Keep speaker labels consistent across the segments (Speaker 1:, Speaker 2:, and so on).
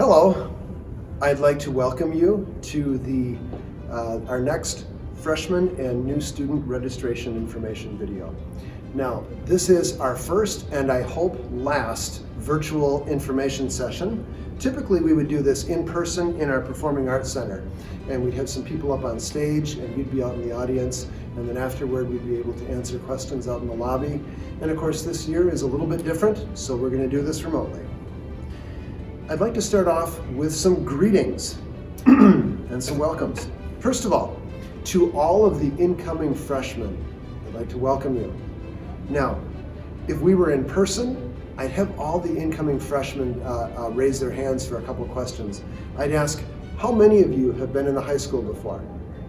Speaker 1: Hello, I'd like to welcome you to our next freshman and new student registration information video. Now, this is our first and I hope last virtual information session. Typically we would do this in person in our Performing Arts Center, and we'd have some people up on stage and you'd be out in the audience, and then afterward we'd be able to answer questions out in the lobby. And of course this year is a little bit different, so we're going to do this remotely. I'd like to start off with some greetings and some welcomes. First of all, to all of the incoming freshmen, I'd like to welcome you. Now, if we were in person, I'd have all the incoming freshmen raise their hands for a couple questions. I'd ask, how many of you have been in the high school before?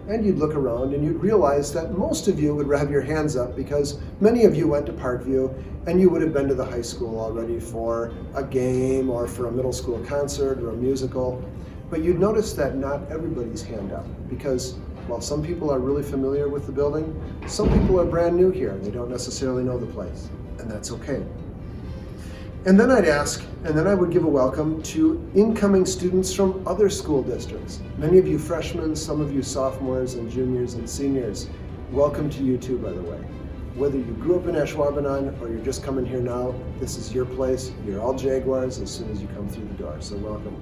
Speaker 1: And you'd look around and you'd realize that most of you would have your hands up because many of you went to Parkview and you would have been to the high school already for a game or for a middle school concert or a musical. But you'd notice that not everybody's hand up, because while some people are really familiar with the building, some people are brand new here. They don't necessarily know the place, and that's okay. And then I'd ask, and then I would give a welcome to incoming students from other school districts. Many of you freshmen, some of you sophomores and juniors and seniors, welcome to you too, by the way. Whether you grew up in Ashwaubenon or you're just coming here now, this is your place. You're all Jaguars as soon as you come through the door, so welcome.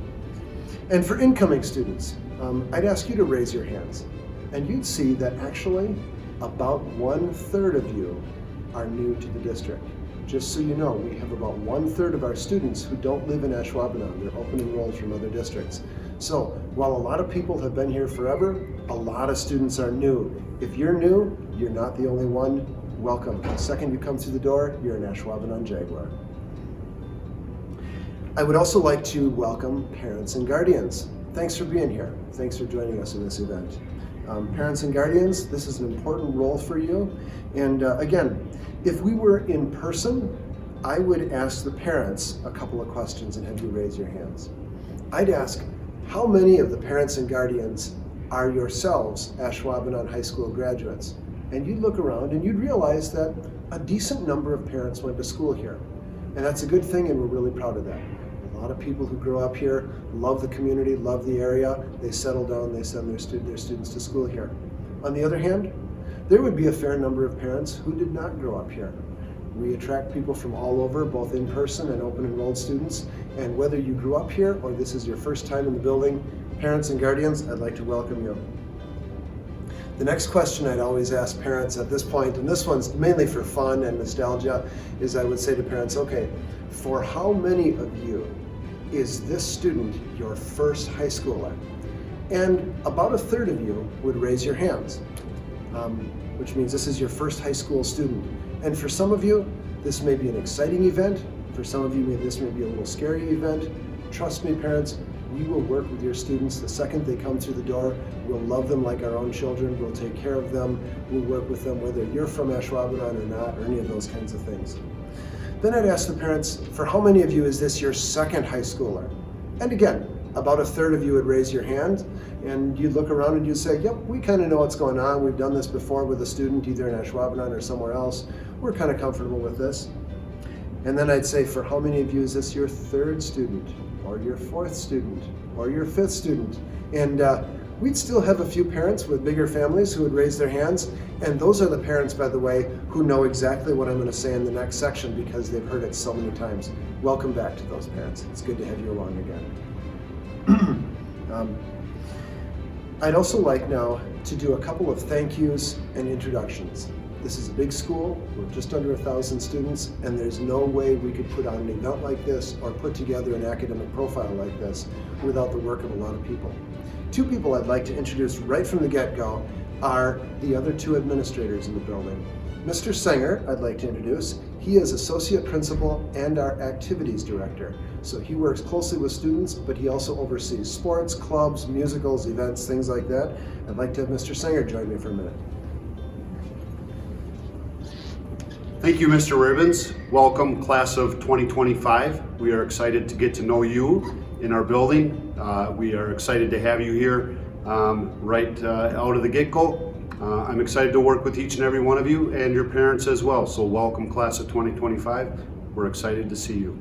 Speaker 1: And for incoming students, I'd ask you to raise your hands. And you'd see that actually about 1/3 of you are new to the district. Just so you know, we have about 1/3 of our students who don't live in Ashwaubenon. They're open enrolled from other districts. So while a lot of people have been here forever, a lot of students are new. If you're new, you're not the only one. Welcome. The second you come through the door, you're an Ashwaubenon Jaguar. I would also like to welcome parents and guardians. Thanks for being here. Thanks for joining us in this event. Parents and guardians, this is an important role for you. And again, if we were in person, I would ask the parents a couple of questions and have you raise your hands. I'd ask, how many of the parents and guardians are yourselves Ashwaubenon High School graduates? And you'd look around and you'd realize that a decent number of parents went to school here. And that's a good thing, and we're really proud of that. A lot of people who grow up here love the community, love the area. They settle down, they send their students to school here. On the other hand, there would be a fair number of parents who did not grow up here. We attract people from all over, both in person and open enrolled students. And whether you grew up here or this is your first time in the building, parents and guardians, I'd like to welcome you. The next question I'd always ask parents at this point, and this one's mainly for fun and nostalgia, is I would say to parents, okay, for how many of you is this student your first high schooler? And about 1/3 of you would raise your hands, which means this is your first high school student. And for some of you, this may be an exciting event. For some of you, this may be a little scary event. Trust me, parents, we will work with your students the second they come through the door. We'll love them like our own children. We'll take care of them. We'll work with them whether you're from Ashwaubenon or not, or any of those kinds of things. Then I'd ask the parents, for how many of you is this your second high schooler? And again, about 1/3 of you would raise your hand, and you'd look around and you'd say, yep, we kind of know what's going on. We've done this before with a student, either in Ashwaubenon or somewhere else. We're kind of comfortable with this. And then I'd say, for how many of you is this your 3rd student, or your 4th student, or your 5th student? And we'd still have a few parents with bigger families who would raise their hands. And those are the parents, by the way, who know exactly what I'm going to say in the next section because they've heard it so many times. Welcome back to those parents. It's good to have you along again. I'd also like now to do a couple of thank yous and introductions. This is a big school, we're just under 1,000 students, and there's no way we could put on an event like this or put together an academic profile like this without the work of a lot of people. 2 people I'd like to introduce right from the get-go are the other 2 administrators in the building. Mr. Sanger, I'd like to introduce. He is Associate Principal and our Activities Director. So he works closely with students, but he also oversees sports, clubs, musicals, events, things like that. I'd like to have Mr. Sanger join me for a minute.
Speaker 2: Thank you, Mr. Ribbons. Welcome, class of 2025. We are excited to get to know you in our building. We are excited to have you here right out of the get-go. I'm excited to work with each and every one of you and your parents as well. So welcome, class of 2025. We're excited to see you.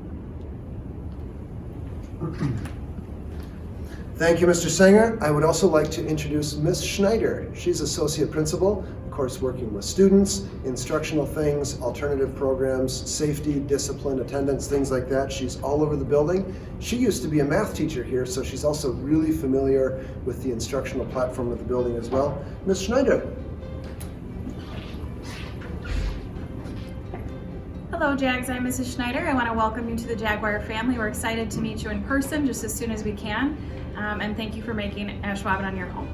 Speaker 1: Thank you, Mr. Sanger. I would also like to introduce Ms. Schneider. She's Associate Principal, of course, working with students, instructional things, alternative programs, safety, discipline, attendance, things like that. She's all over the building. She used to be a math teacher here, so she's also really familiar with the instructional platform of the building as well. Ms. Schneider.
Speaker 3: Hello, Jags. I'm Mrs. Schneider. I want to welcome you to the Jaguar family. We're excited to meet you in person just as soon as we can. And thank you for making Ashwaubenon your home.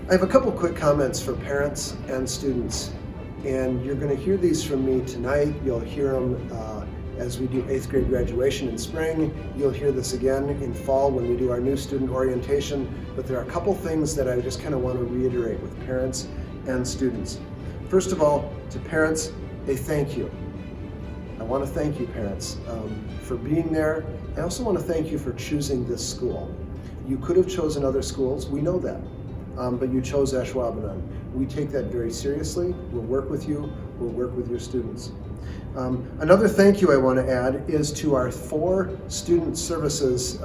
Speaker 1: I have a couple quick comments for parents and students, and you're going to hear these from me tonight. You'll hear them as we do 8th grade graduation in spring. You'll hear this again in fall when we do our new student orientation, but there are a couple things that I just kind of want to reiterate with parents and students. First of all, to parents, a thank you. I want to thank you, parents, for being there. I also want to thank you for choosing this school. You could have chosen other schools, we know that, but you chose Ashwaubenon. We take that very seriously. We'll work with you, we'll work with your students. Another thank you I want to add is to our 4 student services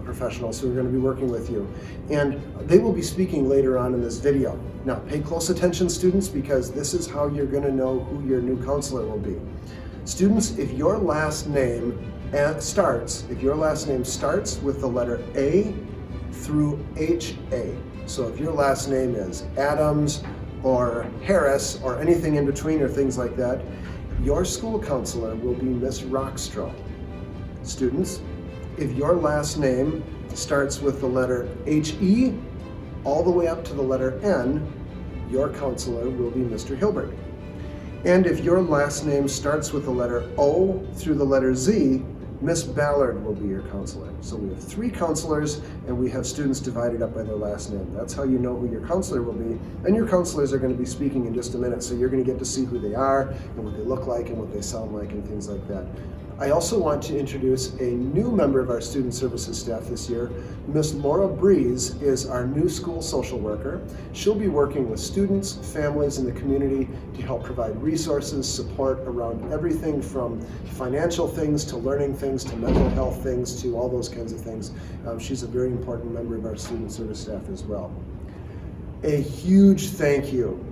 Speaker 1: professionals who are going to be working with you. And they will be speaking later on in this video. Now pay close attention, students, because this is how you're going to know who your new counselor will be. Students, if your last name starts with the letter A through HA, so if your last name is Adams or Harris or anything in between or things like that, your school counselor will be Miss Rockstrom. Students, if your last name starts with the letter HE all the way up to the letter N, your counselor will be Mr. Hilbert. And if your last name starts with the letter O through the letter Z, Miss Ballard will be your counselor. So we have 3 counselors, and we have students divided up by their last name. That's how you know who your counselor will be. And your counselors are going to be speaking in just a minute, so you're going to get to see who they are and what they look like and what they sound like and things like that. I also want to introduce a new member of our student services staff this year. Miss Laura Breeze is our new school social worker. She'll be working with students, families in the community to help provide resources, support around everything from financial things to learning things to mental health things to all those kinds of things. She's a very important member of our student service staff as well. A huge thank you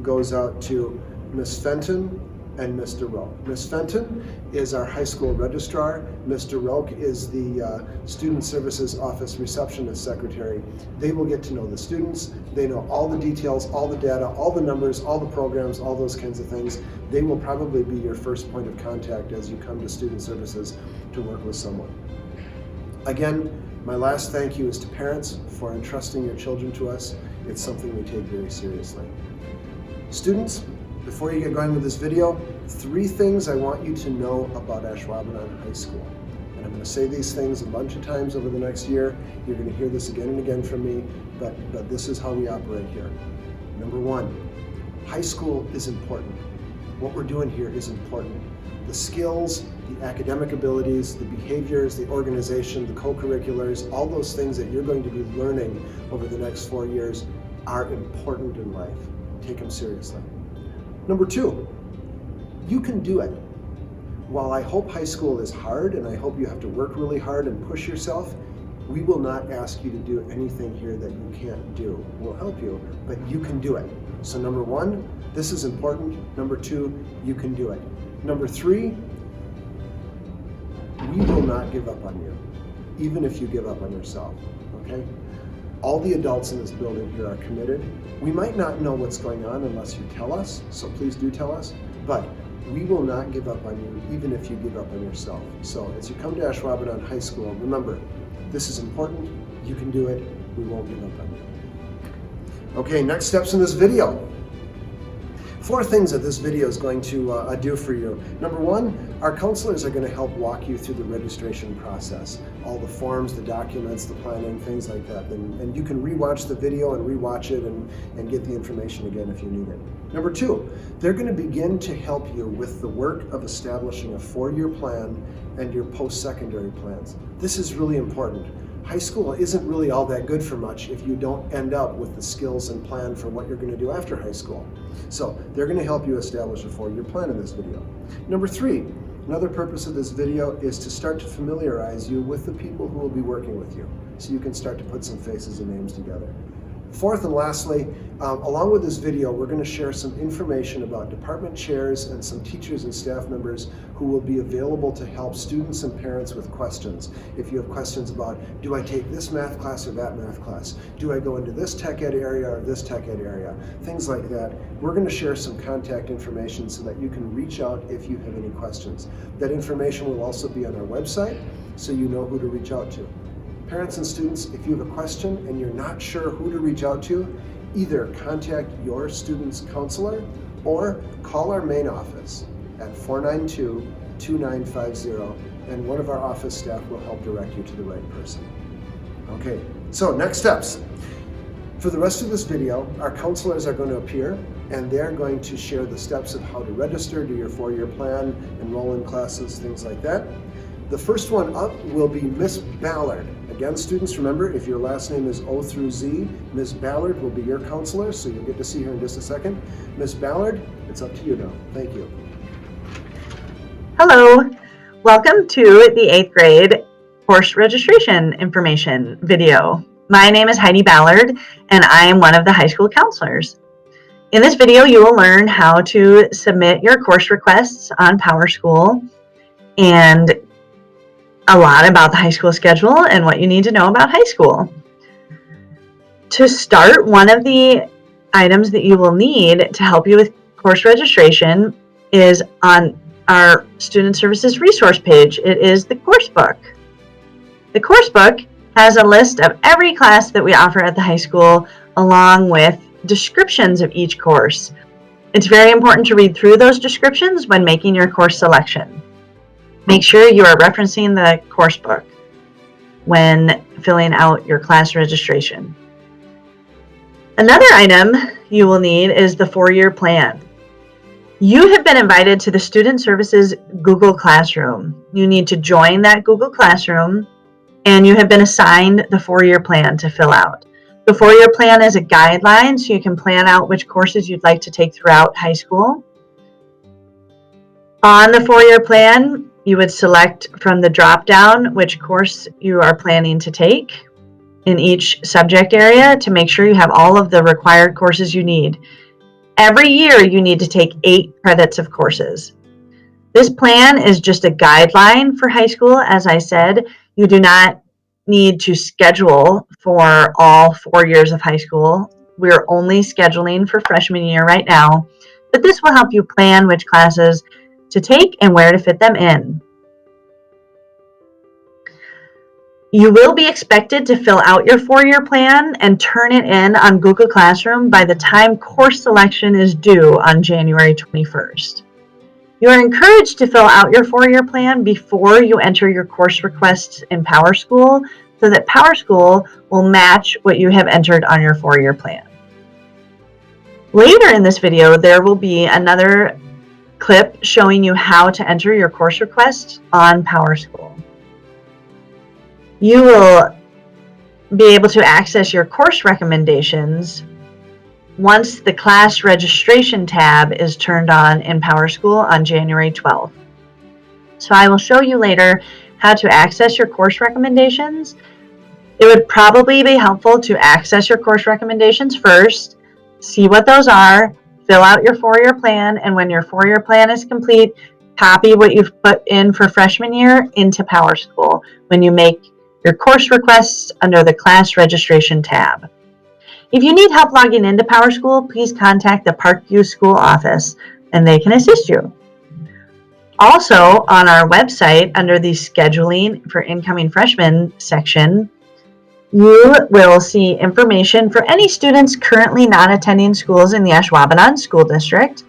Speaker 1: goes out to Miss Fenton and Mr. Roke. Ms. Fenton is our high school registrar. Mr. Roke is the Student Services Office Receptionist Secretary. They will get to know the students. They know all the details, all the data, all the numbers, all the programs, all those kinds of things. They will probably be your first point of contact as you come to Student Services to work with someone. Again, my last thank you is to parents for entrusting your children to us. It's something we take very seriously. Students, before you get going with this video, 3 things I want you to know about Ashwaubenon High School. And I'm going to say these things a bunch of times over the next year. You're going to hear this again and again from me, but this is how we operate here. Number 1, high school is important. What we're doing here is important. The skills, the academic abilities, the behaviors, the organization, the co-curriculars, all those things that you're going to be learning over the next 4 years are important in life. Take them seriously. Number 2, you can do it. While I hope high school is hard and I hope you have to work really hard and push yourself, we will not ask you to do anything here that you can't do. We'll help you, but you can do it. So number 1, this is important. Number 2, you can do it. Number 3, we will not give up on you, even if you give up on yourself, okay? All the adults in this building here are committed. We might not know what's going on unless you tell us, so please do tell us, but we will not give up on you even if you give up on yourself. So as you come to Ashwaubenon High School, remember, this is important, you can do it, we won't give up on you. Okay, next steps in this video. 4 things that this video is going to do for you. Number 1, our counselors are going to help walk you through the registration process. All the forms, the documents, the planning, things like that. And you can rewatch the video and rewatch it and get the information again if you need it. Number 2, they're going to begin to help you with the work of establishing a 4-year plan and your post-secondary plans. This is really important. high school isn't really all that good for much if you don't end up with the skills and plan for what you're going to do after high school. So they're going to help you establish a 4-year plan in this video. Number 3, another purpose of this video is to start to familiarize you with the people who will be working with you, so you can start to put some faces and names together. Fourth and lastly, along with this video, we're going to share some information about department chairs and some teachers and staff members who will be available to help students and parents with questions. If you have questions about, do I take this math class or that math class? Do I go into this tech ed area or this tech ed area? Things like that. We're going to share some contact information so that you can reach out if you have any questions. That information will also be on our website, so you know who to reach out to. Parents and students, if you have a question and you're not sure who to reach out to, either contact your student's counselor or call our main office at 492-2950, and one of our office staff will help direct you to the right person. Okay, so next steps. For the rest of this video, our counselors are going to appear, and they're going to share the steps of how to register, do your 4-year plan, enroll in classes, things like that. The first one up will be Miss Ballard. Again, students, remember, if your last name is O through Z, Miss Ballard will be your counselor, so you'll get to see her in just a second. Miss Ballard, it's up to you now. Thank you.
Speaker 4: Hello, welcome to the 8th grade course registration information video. My name is Heidi Ballard, and I am one of the high school counselors. In this video, you will learn how to submit your course requests on PowerSchool and a lot about the high school schedule and what you need to know about high school. To start, one of the items that you will need to help you with course registration is on our Student Services resource page. It is the course book. The course book has a list of every class that we offer at the high school, along with descriptions of each course. It's very important to read through those descriptions when making your course selection. Make sure you are referencing the course book when filling out your class registration. Another item you will need is the 4-year plan. You have been invited to the Student Services Google Classroom. You need to join that Google Classroom, and you have been assigned the 4-year plan to fill out. The 4-year plan is a guideline, so you can plan out which courses you'd like to take throughout high school. On the 4-year plan, you would select from the drop-down which course you are planning to take in each subject area to make sure you have all of the required courses you need. Every year, you need to take 8 credits of courses. This plan is just a guideline for high school. As I said, you do not need to schedule for all 4 years of high school. We're only scheduling for freshman year right now, but this will help you plan which classes to take and where to fit them in. You will be expected to fill out your 4-year plan and turn it in on Google Classroom by the time course selection is due on January 21st. You are encouraged to fill out your 4-year plan before you enter your course requests in PowerSchool so that PowerSchool will match what you have entered on your 4-year plan. Later in this video, there will be another clip showing you how to enter your course request on PowerSchool. You will be able to access your course recommendations once the class registration tab is turned on in PowerSchool on January 12th. So I will show you later how to access your course recommendations. It would probably be helpful to access your course recommendations first, see what those are, fill out your 4-year plan, and when your 4-year plan is complete, copy what you've put in for freshman year into PowerSchool when you make your course requests under the class registration tab. If you need help logging into PowerSchool, please contact the Parkview School office and they can assist you. Also, on our website, under the Scheduling for Incoming Freshmen section, you will see information for any students currently not attending schools in the Ashwaubenon School District.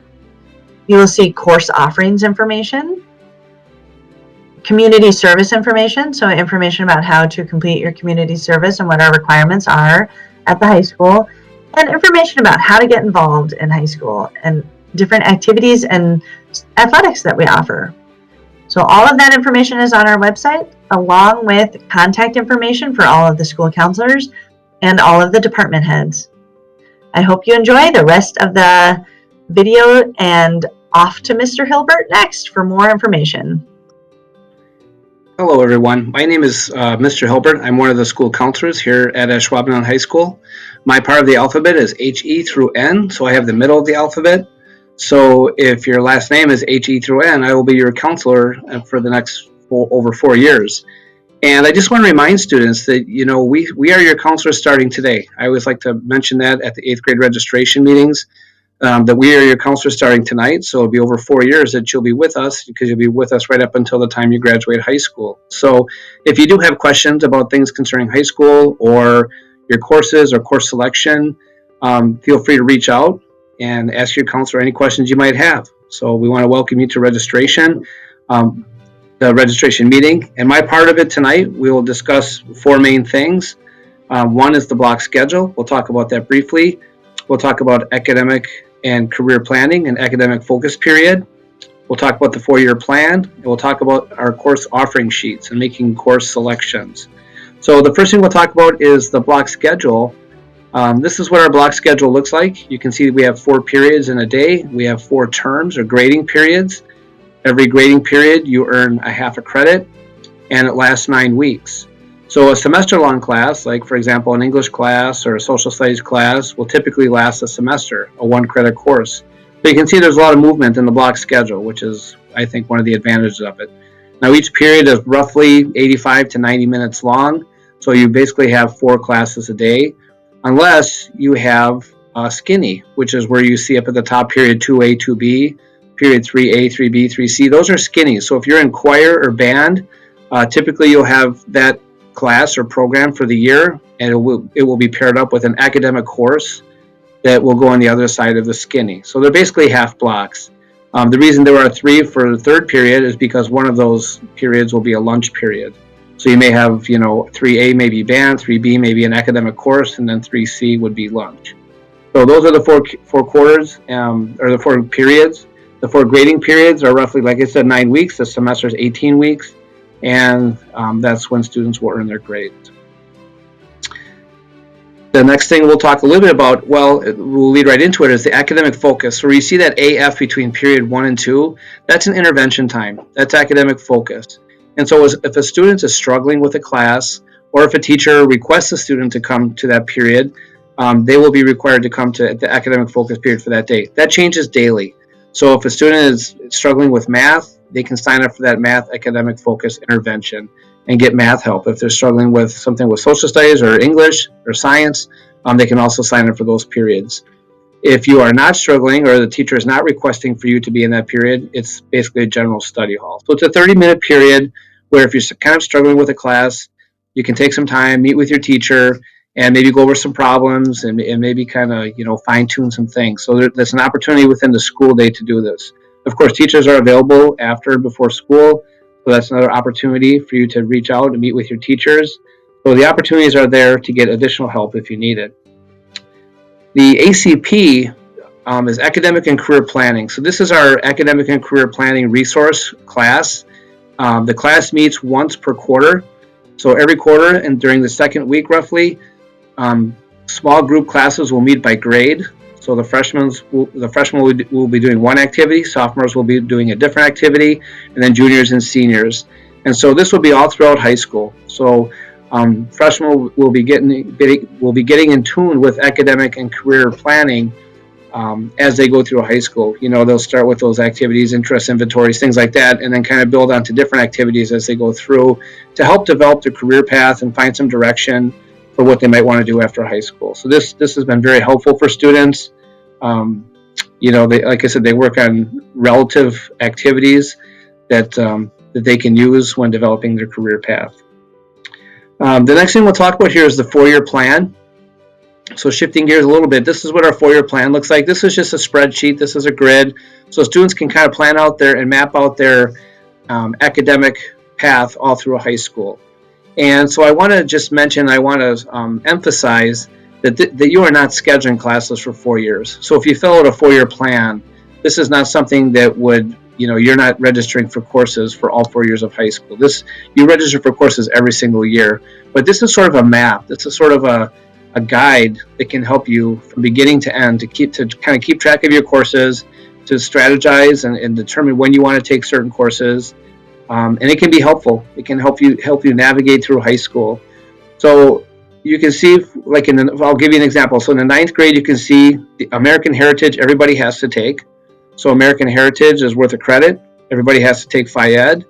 Speaker 4: You will see course offerings information, community service information, so information about how to complete your community service and what our requirements are at the high school, and information about how to get involved in high school and different activities and athletics that we offer. So So all of that information is on our website, along with contact information for all of the school counselors and all of the department heads. I hope you enjoy the rest of the video, and off to Mr. Hilbert next for more information.
Speaker 5: Hello, everyone. My name is Mr. Hilbert. I'm one of the school counselors here at Schwabentown High School. My part of the alphabet is H-E through N, so I have the middle of the alphabet. So if your last name is H-E through N, I will be your counselor for the next over 4 years. And I just want to remind students that, you know, we are your counselors starting today. I always like to mention that at the 8th grade registration meetings, that we are your counselors starting tonight. So it'll be over 4 years that you'll be with us, because you'll be with us right up until the time you graduate high school. So if you do have questions about things concerning high school or your courses or course selection, feel free to reach out and ask your counselor any questions you might have. So we want to welcome you to registration. The registration meeting, and my part of it tonight, we will discuss 4 main things. One is the block schedule. We'll talk about that briefly. We'll talk about academic and career planning and academic focus period. We'll talk about the 4-year plan, and we'll talk about our course offering sheets and making course selections. So the first thing we'll talk about is the block schedule. This is what our block schedule looks like. You can see we have 4 periods in a day. We have 4 terms or grading periods. Every grading period, you earn a half a credit, and it lasts 9 weeks. So a semester-long class, like for example an English class or a social studies class, will typically last a semester, a 1-credit course. So you can see there's a lot of movement in the block schedule, which is, I think, one of the advantages of it. Now each period is roughly 85 to 90 minutes long, so you basically have 4 classes a day, unless you have skinny, which is where you see up at the top period 2A, 2B, period 3A, 3B, 3C. Those are skinny. So if you're in choir or band, typically you'll have that class or program for the year, and it will be paired up with an academic course that will go on the other side of the skinny. So they're basically half blocks. The reason there are 3 for the 3rd period is because one of those periods will be a lunch period. So you may have, you know, 3A may be band, 3B may be an academic course, and then 3C would be lunch. So those are the 4 quarters, or the 4 periods. The 4 grading periods are roughly, like I said, 9 weeks. The semester is 18 weeks, and that's when students will earn their grades. The next thing we'll talk a little bit about, well, we'll lead right into it, is the academic focus. So where you see that AF between period 1 and 2, that's an intervention time. That's academic focus. And so if a student is struggling with a class, or if a teacher requests a student to come to that period, they will be required to come to the academic focus period for that day. That changes daily. So if a student is struggling with math, they can sign up for that math academic focus intervention and get math help. If they're struggling with something with social studies or English or science, they can also sign up for those periods. If you are not struggling, or the teacher is not requesting for you to be in that period, it's basically a general study hall. So it's a 30-minute period where if you're kind of struggling with a class, you can take some time, meet with your teacher, and maybe go over some problems and maybe kind of, you know, fine-tune some things. So there's an opportunity within the school day to do this. Of course, teachers are available after and before school, so that's another opportunity for you to reach out and meet with your teachers. So the opportunities are there to get additional help if you need it. The ACP is Academic and Career Planning. So this is our Academic and Career Planning resource class. The class meets once per quarter. So every quarter and during the 2nd week roughly, small group classes will meet by grade. So the freshmen will be doing one activity, sophomores will be doing a different activity, and then juniors and seniors. And so this will be all throughout high school. So freshmen will be getting in tune with academic and career planning as they go through high school. You know, they'll start with those activities, interest inventories, things like that, and then kind of build onto different activities as they go through to help develop their career path and find some direction for what they might want to do after high school. So this has been very helpful for students. You know, like I said, they work on relative activities that they can use when developing their career path. The next thing we'll talk about here is the 4-year plan. So shifting gears a little bit, this is what our 4-year plan looks like. This is just a spreadsheet. This is a grid. So students can kind of plan out there and map out their academic path all through high school. And so I want to just mention, I want to emphasize that you are not scheduling classes for 4 years. So if you fill out a 4-year plan, this is not something that would you're not registering for courses for all 4 years of high school. You register for courses every single year, but this is sort of a map. This is sort of a guide that can help you from beginning to end to kind of keep track of your courses, to strategize and determine when you want to take certain courses. And it can be helpful. It can help you navigate through high school. So you can see, like I'll give you an example. So in the 9th grade, you can see the American Heritage, everybody has to take. So American Heritage is worth a credit. Everybody has to take Phi-Ed,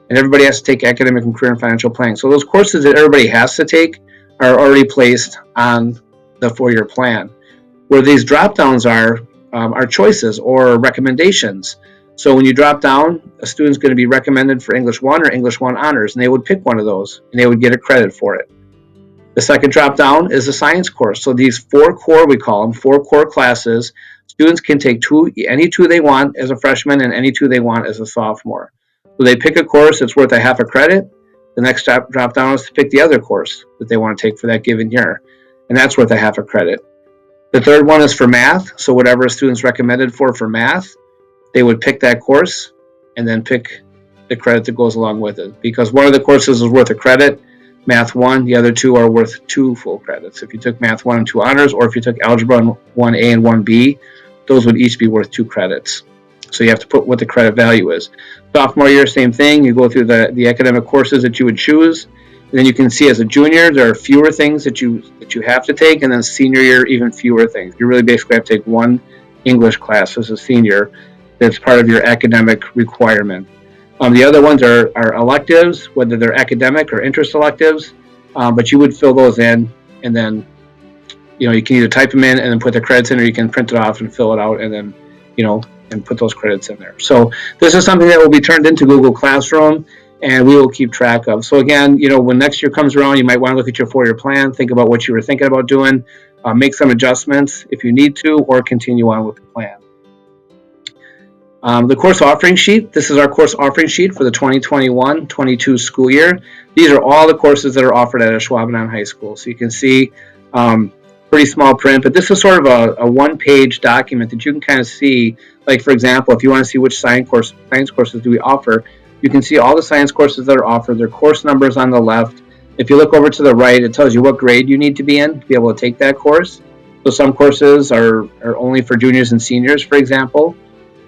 Speaker 5: and everybody has to take Academic and Career and Financial Planning. So those courses that everybody has to take are already placed on the 4-year plan. Where these drop downs are choices or recommendations. So when you drop down, a student's going to be recommended for English 1 or English 1 honors, and they would pick one of those, and they would get a credit for it. The second drop down is a science course. So these 4 core, we call them, 4 core classes, students can take any 2 they want as a freshman and any 2 they want as a sophomore. So they pick a course that's worth a half a credit. The next drop down is to pick the other course that they want to take for that given year, and that's worth a half a credit. The third one is for math. So whatever a student's recommended for math, they would pick that course and then pick the credit that goes along with it. Because one of the courses is worth a credit, Math 1, the other 2 are worth 2 full credits. If you took Math 1 and 2 honors, or if you took Algebra 1A and 1B, those would each be worth 2 credits. So you have to put what the credit value is. Sophomore year, same thing. You go through the academic courses that you would choose. And then you can see as a junior, there are fewer things that you have to take, and then senior year, even fewer things. You really basically have to take 1 English class as a senior. That's part of your academic requirement. The other ones are electives, whether they're academic or interest electives, but you would fill those in, and then you can either type them in and then put the credits in, or you can print it off and fill it out, and then and put those credits in there. So this is something that will be turned into Google Classroom, and we will keep track of. So again, when next year comes around, you might want to look at your 4-year plan, think about what you were thinking about doing, make some adjustments if you need to, or continue on with the plan. The course offering sheet, this is our course offering sheet for the 2021-22 school year. These are all the courses that are offered at Ashwaubenon High School. So you can see pretty small print, but this is sort of a one-page document that you can kind of see. Like, for example, if you want to see which science courses do we offer, you can see all the science courses that are offered, their course numbers on the left. If you look over to the right, it tells you what grade you need to be in to be able to take that course. So some courses are only for juniors and seniors, for example.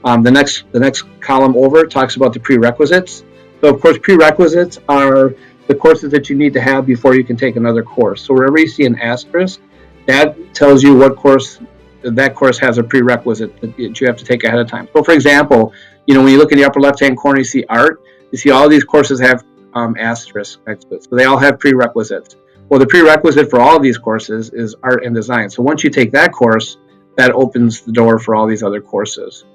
Speaker 5: The next column over talks about the prerequisites. So of course, prerequisites are the courses that you need to have before you can take another course. So wherever you see an asterisk, that tells you what course that course has a prerequisite that you have to take ahead of time. So for example, when you look in the upper left-hand corner, you see art. You see all these courses have asterisks next to it. So they all have prerequisites. Well, the prerequisite for all of these courses is art and design. So once you take that course, that opens the door for all these other courses.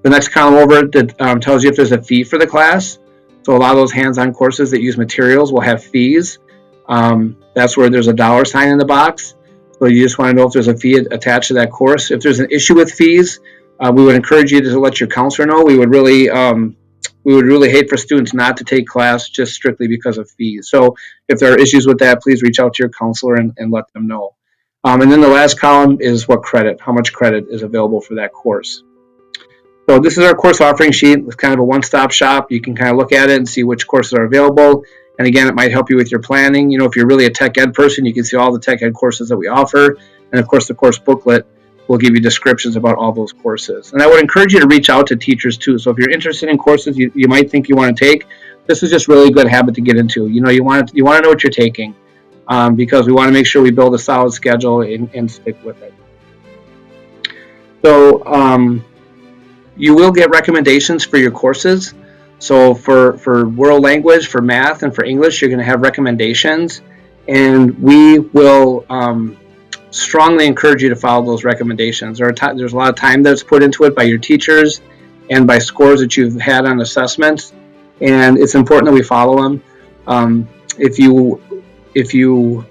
Speaker 5: The next column over that tells you if there's a fee for the class. So a lot of those hands-on courses that use materials will have fees. That's where there's a $sign in the box. So you just want to know if there's a fee attached to that course. If there's an issue with fees, we would encourage you to let your counselor know. We would really hate for students not to take class just strictly because of fees. So if there are issues with that, please reach out to your counselor and let them know. And then the last column is how much credit is available for that course. So this is our course offering sheet. It's kind of a one-stop shop. You can kind of look at it and see which courses are available. And again, it might help you with your planning. If you're really a tech ed person, you can see all the tech ed courses that we offer. And of course, the course booklet will give you descriptions about all those courses. And I would encourage you to reach out to teachers too. So if you're interested in courses you might think you want to take, this is just really a good habit to get into. You want to know what you're taking because we want to make sure we build a solid schedule and stick with it. So you will get recommendations for your courses. So for world language, for math, and for English, you're going to have recommendations. And we will strongly encourage you to follow those recommendations. There's a lot of time that's put into it by your teachers and by scores that you've had on assessments. And it's important that we follow them. If you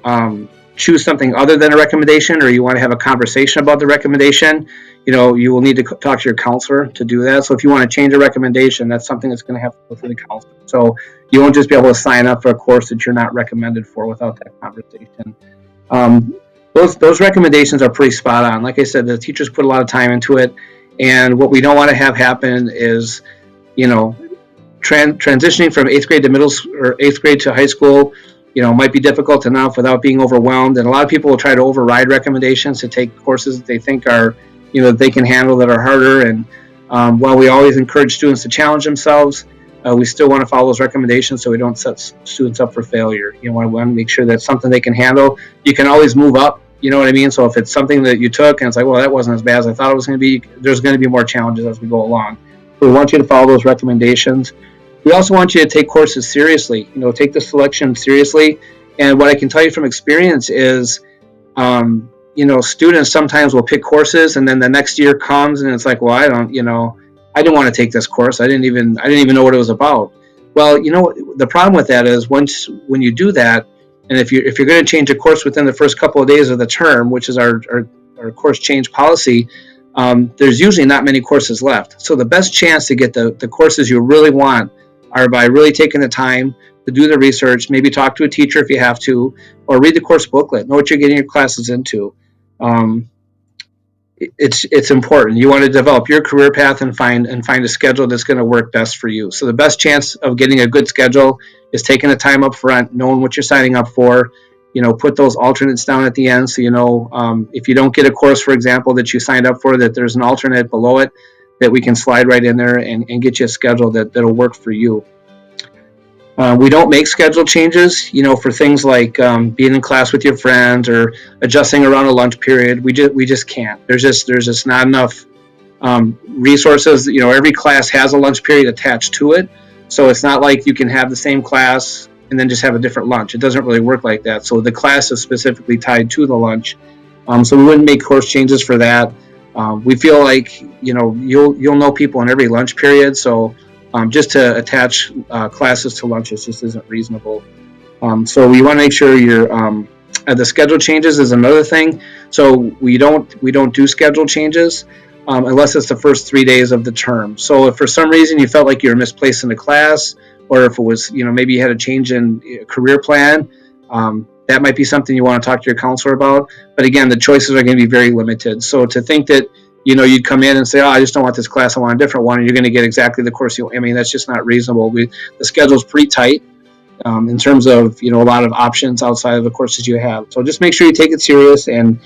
Speaker 5: choose something other than a recommendation, or you want to have a conversation about the recommendation, you will need to talk to your counselor to do that. So if you want to change a recommendation, that's something that's going to have to go through the counselor. So you won't just be able to sign up for a course that you're not recommended for without that conversation. Those recommendations are pretty spot on. Like I said, the teachers put a lot of time into it, and what we don't want to have happen is you know, transitioning from 8th grade to middle or 8th grade to high school, you know, might be difficult enough without being overwhelmed. And a lot of people will try to override recommendations to take courses that they think are, you know, they can handle that are harder. And while we always encourage students to challenge themselves, we still want to follow those recommendations so we don't set students up for failure. You know, we want to make sure that's something they can handle. You can always move up, you know what I mean? So if it's something that you took and it's like, well, that wasn't as bad as I thought it was going to be, there's going to be more challenges as we go along. So we want you to follow those recommendations. We also want you to take courses seriously, you know, take the selection seriously. And what I can tell you from experience is, you know, students sometimes will pick courses and then the next year comes and it's like, well, I didn't want to take this course. I didn't even know what it was about. Well, you know, the problem with that is when you do that, and if you're going to change a course within the first couple of days of the term, which is our course change policy, there's usually not many courses left. So the best chance to get the courses you really want are by really taking the time to do the research, maybe talk to a teacher if you have to, or read the course booklet, know what you're getting your classes into. It's important. You want to develop your career path and find a schedule that's going to work best for you. So the best chance of getting a good schedule is taking the time up front, knowing what you're signing up for. You know, put those alternates down at the end so you know if you don't get a course, for example, that you signed up for, that there's an alternate below it that we can slide right in there and get you a schedule that'll work for you. We don't make schedule changes, you know, for things like being in class with your friends or adjusting around a lunch period. We just can't. There's just not enough resources. You know, every class has a lunch period attached to it, so it's not like you can have the same class and then just have a different lunch. It doesn't really work like that. So the class is specifically tied to the lunch. So we wouldn't make course changes for that. We feel like, you know, you'll know people in every lunch period, so just to attach classes to lunches just isn't reasonable. So we want to make sure the schedule changes is another thing. So we don't do schedule changes unless it's the first 3 days of the term. So if for some reason you felt like you were misplaced in a class, or if it was, you know, maybe you had a change in career plan, that might be something you want to talk to your counselor about. But again, the choices are going to be very limited. So to think that, you know, you'd come in and say, oh, I just don't want this class, I want a different one, and you're going to get exactly the course you want. I mean, that's just not reasonable. The schedule's pretty tight in terms of, you know, a lot of options outside of the courses you have. So just make sure you take it serious and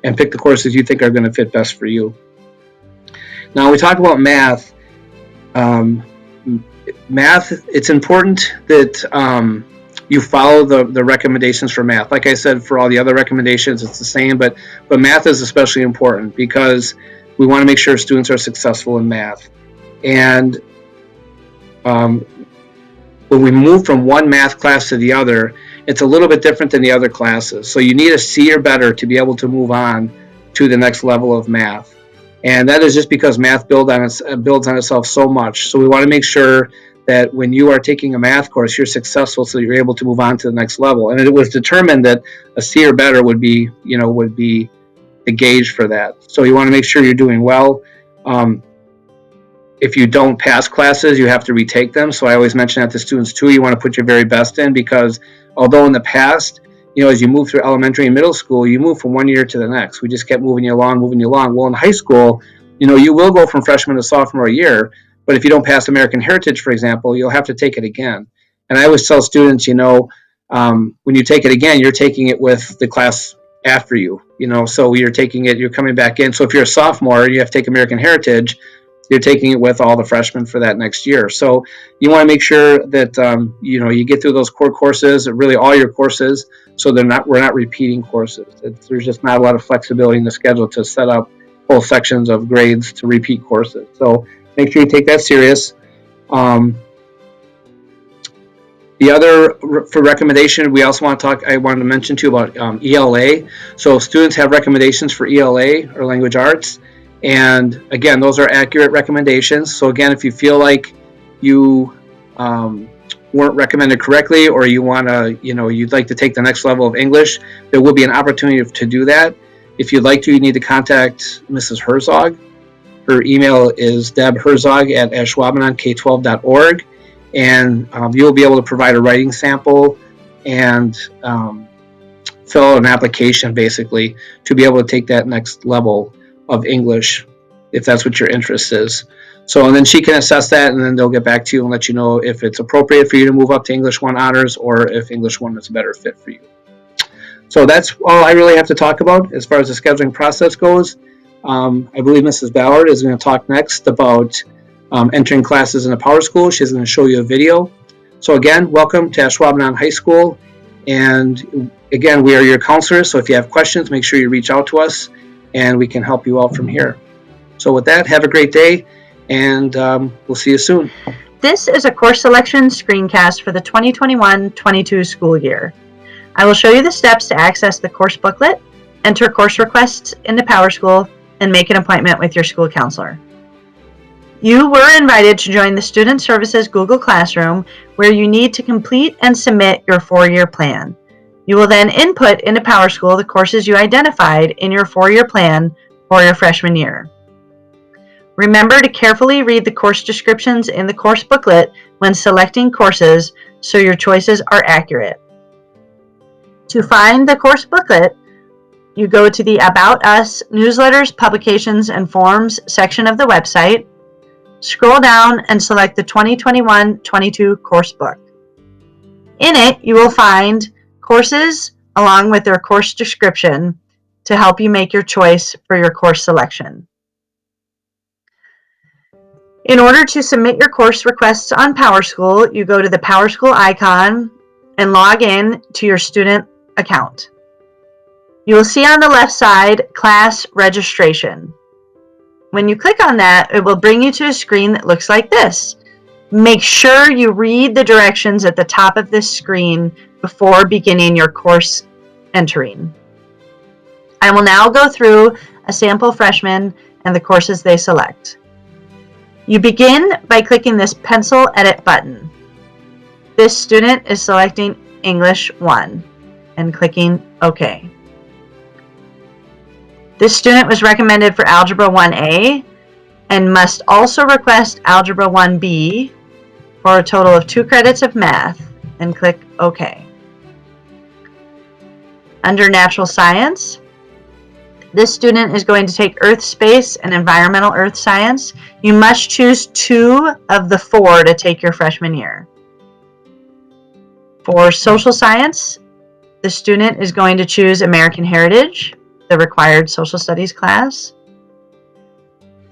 Speaker 5: pick the courses you think are going to fit best for you. Now, we talk about math. Math, it's important that you follow the recommendations for math. Like I said, for all the other recommendations, it's the same, but math is especially important because we want to make sure students are successful in math. And when we move from one math class to the other, it's a little bit different than the other classes. So you need a C or better to be able to move on to the next level of math. And that is just because math builds on itself so much. So we want to make sure that when you are taking a math course, you're successful so you're able to move on to the next level. And it was determined that a C or better would be the gauge for that. So you want to make sure you're doing well. If you don't pass classes, you have to retake them. So I always mention that to students too. You want to put your very best in, because although in the past, you know, as you move through elementary and middle school, you move from one year to the next. We just kept moving you along. Well, in high school, you know, you will go from freshman to sophomore year, but if you don't pass American Heritage, for example, you'll have to take it again. And I always tell students, you know, when you take it again, you're taking it with the class after you, you know, so you're taking it, you're coming back in. So if you're a sophomore and you have to take American Heritage, you're taking it with all the freshmen for that next year. So you want to make sure that you know, you get through those core courses, really all your courses, so we're not repeating courses. There's just not a lot of flexibility in the schedule to set up whole sections of grades to repeat courses. So make sure you take that serious. The other, for recommendation, we also want to talk, I wanted to mention too about ELA. So students have recommendations for ELA, or language arts. And again, those are accurate recommendations. So again, if you feel like you weren't recommended correctly, or you want to, you know, you'd like to take the next level of English, there will be an opportunity to do that. If you'd like to, you need to contact Mrs. Herzog. Her email is debherzog@ashwaubenonk12.org, and you'll be able to provide a writing sample and fill out an application, basically, to be able to take that next level of English, if that's what your interest is. So, and then she can assess that, and then they'll get back to you and let you know if it's appropriate for you to move up to English 1 honors or if English 1 is a better fit for you. So that's all I really have to talk about as far as the scheduling process goes. I believe Mrs. Ballard is going to talk next about entering classes in the Power School. She's going to show you a video. So again, welcome to Ashwaubenon High School. And again, we are your counselors. So if you have questions, make sure you reach out to us and we can help you out from here. So with that, have a great day, and we'll see you soon.
Speaker 4: This is a course selection screencast for the 2021-22 school year. I will show you the steps to access the course booklet, enter course requests into Power School, and make an appointment with your school counselor. You were invited to join the Student Services Google Classroom, where you need to complete and submit your 4-year plan. You will then input into Power School the courses you identified in your 4-year plan for your freshman year. Remember to carefully read the course descriptions in the course booklet when selecting courses so your choices are accurate. To find the course booklet, you go to the About Us, Newsletters, Publications, and Forms section of the website, scroll down and select the 2021-22 course book. In it, you will find courses along with their course description to help you make your choice for your course selection. In order to submit your course requests on Power School, you go to the Power School icon and log in to your student account. You will see on the left side class registration. When you click on that, it will bring you to a screen that looks like this. Make sure you read the directions at the top of this screen before beginning your course entering. I will now go through a sample freshman and the courses they select. You begin by clicking this pencil edit button. This student is selecting English 1 and clicking OK. This student was recommended for Algebra 1A and must also request Algebra 1B for a total of 2 credits of math and click OK. Under Natural Science, this student is going to take Earth Space and Environmental Earth Science. You must choose 2 of the 4 to take your freshman year. For Social Science, the student is going to choose American Heritage, the required social studies class.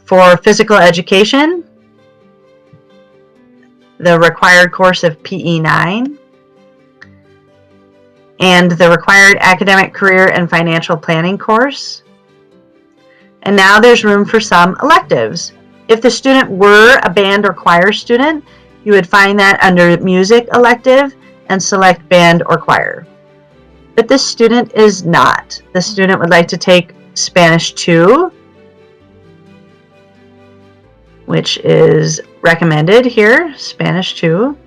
Speaker 4: For Physical Education, the required course of PE 9, and the required Academic Career and Financial Planning course. And now there's room for some electives. If the student were a band or choir student, you would find that under Music elective and select Band or Choir. But this student is not. The student would like to take Spanish 2, which is recommended here, Spanish 2.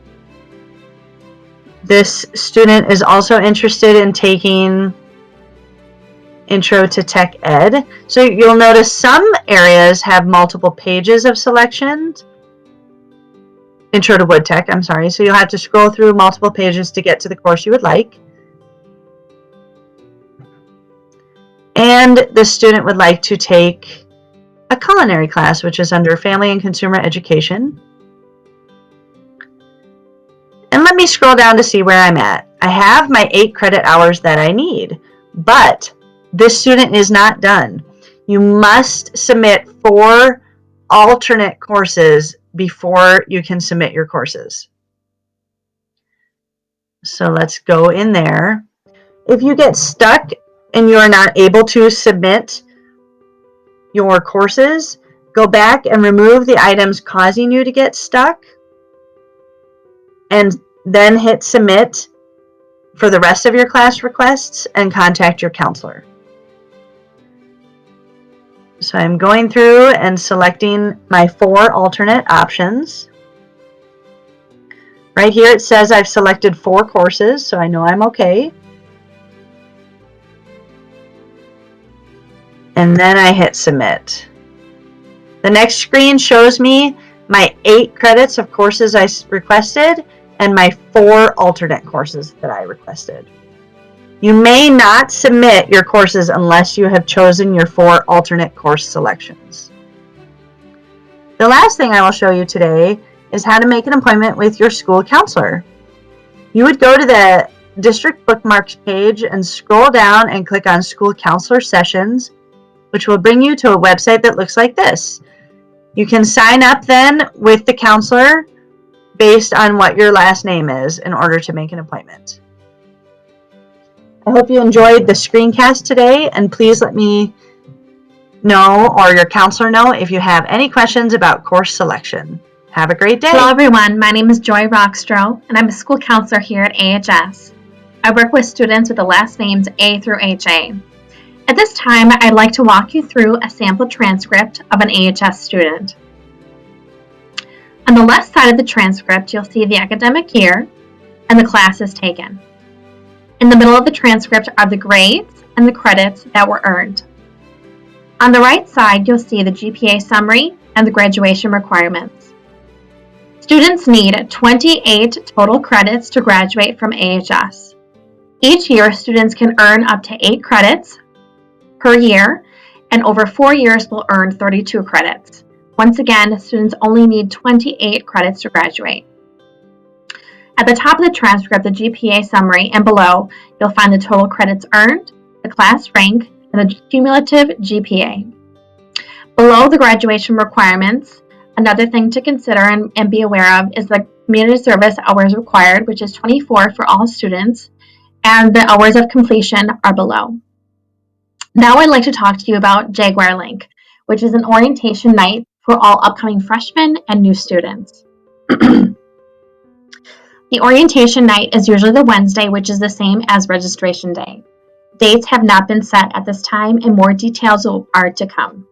Speaker 4: This student is also interested in taking Intro to Tech Ed. So you'll notice some areas have multiple pages of selections. Intro to Wood Tech, I'm sorry. So you'll have to scroll through multiple pages to get to the course you would like. And the student would like to take a culinary class, which is under Family and Consumer Education. And let me scroll down to see where I'm at. I have my 8 credit hours that I need, but this student is not done. You must submit 4 alternate courses before you can submit your courses. So let's go in there. If you get stuck and you are not able to submit your courses, go back and remove the items causing you to get stuck, and then hit submit for the rest of your class requests and contact your counselor. So I'm going through and selecting my 4 alternate options. Right here it says I've selected 4 courses, so I know I'm okay. And then I hit submit. The next screen shows me my 8 credits of courses I requested and my 4 alternate courses that I requested. You may not submit your courses unless you have chosen your 4 alternate course selections. The last thing I will show you today is how to make an appointment with your school counselor. You would go to the district bookmarks page and scroll down and click on school counselor sessions, which will bring you to a website that looks like this. You can sign up then with the counselor based on what your last name is in order to make an appointment. I hope you enjoyed the screencast today, and please let me know or your counselor know if you have any questions about course selection. Have a great day.
Speaker 6: Hello everyone, my name is Joy Rockstro and I'm a school counselor here at AHS. I work with students with the last names A through HA. At this time, I'd like to walk you through a sample transcript of an AHS student. On the left side of the transcript, you'll see the academic year and the classes taken. In the middle of the transcript are the grades and the credits that were earned. On the right side, you'll see the GPA summary and the graduation requirements. Students need 28 total credits to graduate from AHS. Each year, students can earn up to 8 credits per year, and over 4 years will earn 32 credits. Once again, students only need 28 credits to graduate. At the top of the transcript, the GPA summary, and below, you'll find the total credits earned, the class rank, and the cumulative GPA. Below the graduation requirements, another thing to consider and be aware of is the community service hours required, which is 24 for all students, and the hours of completion are below. Now I'd like to talk to you about Jaguar Link, which is an orientation night for all upcoming freshmen and new students. The orientation night is usually the Wednesday, which is the same as registration day. Dates have not been set at this time and more details are to come.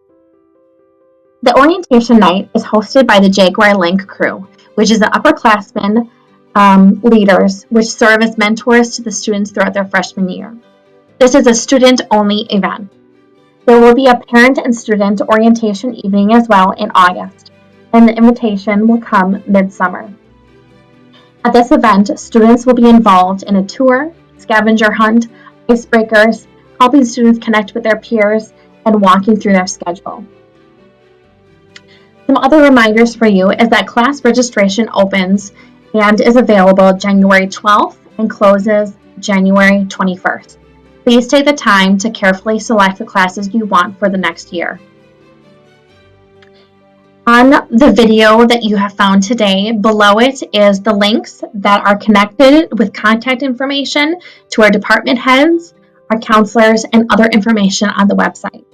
Speaker 6: The orientation night is hosted by the Jaguar Link crew, which is the upperclassmen leaders which serve as mentors to the students throughout their freshman year. This is a student-only event. There will be a parent and student orientation evening as well in August, and the invitation will come midsummer. At this event, students will be involved in a tour, scavenger hunt, icebreakers, helping students connect with their peers, and walking through their schedule. Some other reminders for you is that class registration opens and is available January 12th and closes January 21st. Please take the time to carefully select the classes you want for the next year. On the video that you have found today, below it is the links that are connected with contact information to our department heads, our counselors, and other information on the website.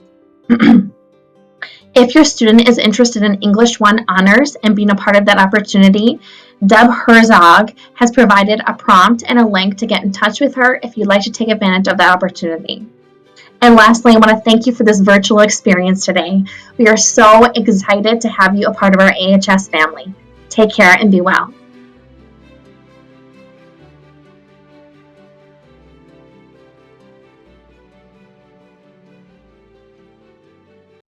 Speaker 6: If your student is interested in English 1 Honors and being a part of that opportunity, Deb Herzog has provided a prompt and a link to get in touch with her if you'd like to take advantage of that opportunity. And lastly, I want to thank you for this virtual experience today. We are so excited to have you a part of our AHS family. Take care and be well.